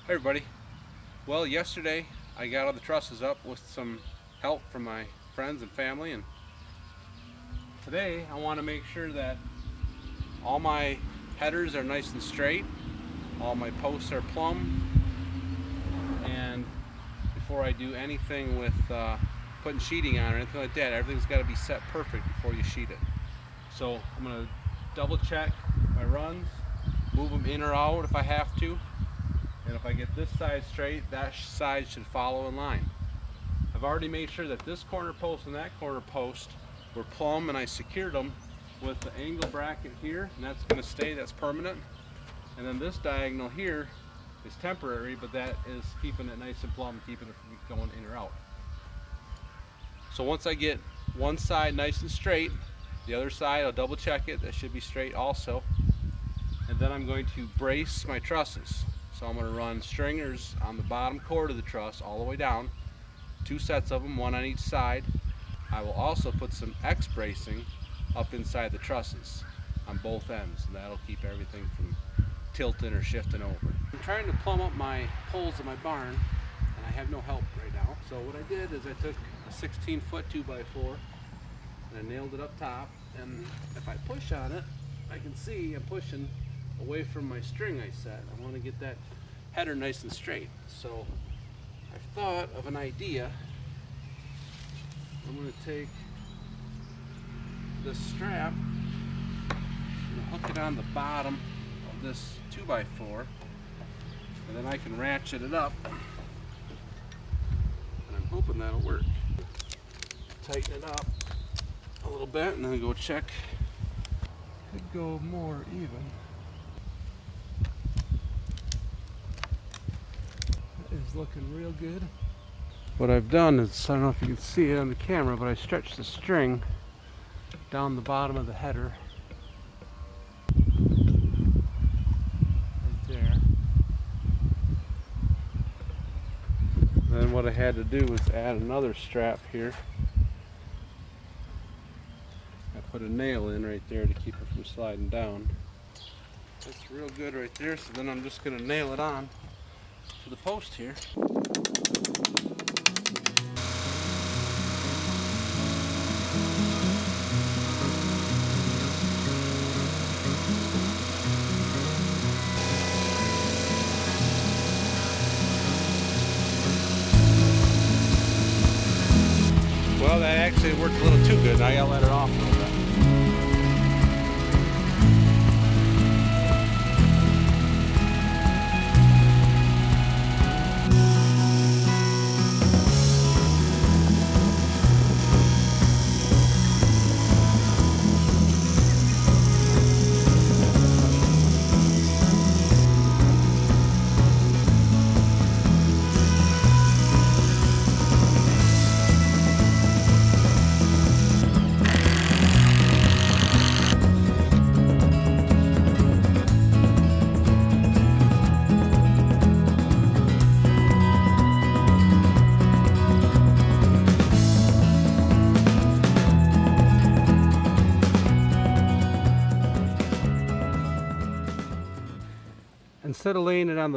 Hey everybody. Well, yesterday I got all the trusses up with some help from my friends and family, and today I want to make sure that all my headers are nice and straight, all my posts are plumb, and before I do anything with putting sheeting on or anything like that, everything's got to be set perfect before you sheet it. So I'm going to double check my runs, move them in or out if I have to. And if I get this side straight, that side should follow in line. I've already made sure that this corner post and that corner post were plumb, and I secured them with the angle bracket here, and that's going to stay, that's permanent. And then this diagonal here is temporary, but that is keeping it nice and plumb, keeping it from going in or out. So once I get one side nice and straight, the other side I'll double check it, that should be straight also. And then I'm going to brace my trusses. So I'm going to run stringers on the bottom chord of the truss all the way down, 2 sets of them, 1 on each side. I will also put some X bracing up inside the trusses on both ends, and that'll keep everything from tilting or shifting over. I'm trying to plumb up my poles in my barn, and I have no help right now. So what I did is I took a 16-foot 2x4 and I nailed it up top, and if I push on it, I can see I'm pushing away from my string I set. I want to get that header nice and straight. So I've thought of an idea. I'm going to take this strap and hook it on the bottom of this 2x4, and then I can ratchet it up, and I'm hoping that'll work. Tighten it up a little bit and then go check. Could go more even. Is looking real good. What I've done is, I don't know if you can see it on the camera, but I stretched the string down the bottom of the header right there. Then what I had to do was add another strap here. I put a nail in right there to keep it from sliding down. That's real good right there, so then I'm just going to nail it on to the post here. Well, that actually worked a little too good. Now I gotta let it off a little bit. Instead of laying it on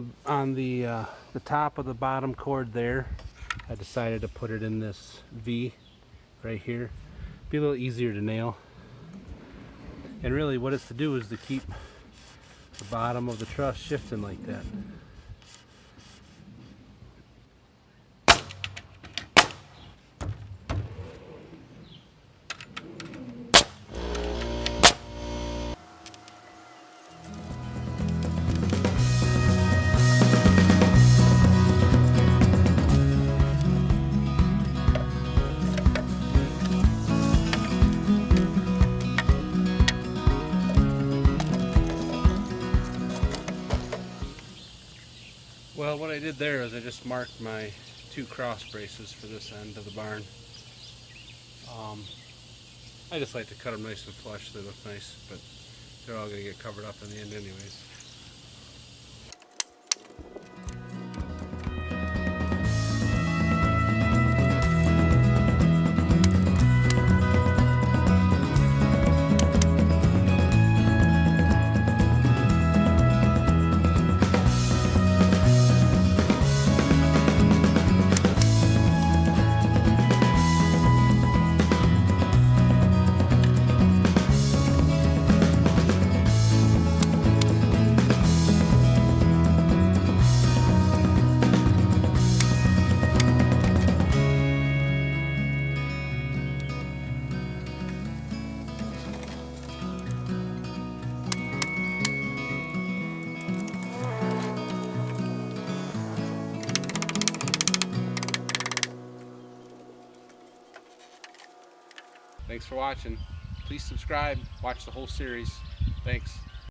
the top of the bottom chord there, I decided to put it in this V right here. Be a little easier to nail. And really what it's to do is to keep the bottom of the truss shifting like that. Well, what I did there is I just marked my 2 cross braces for this end of the barn. I just like to cut them nice and flush so they look nice, but they're all going to get covered up in the end anyways. Thanks for watching. Please subscribe. Watch the whole series. Thanks.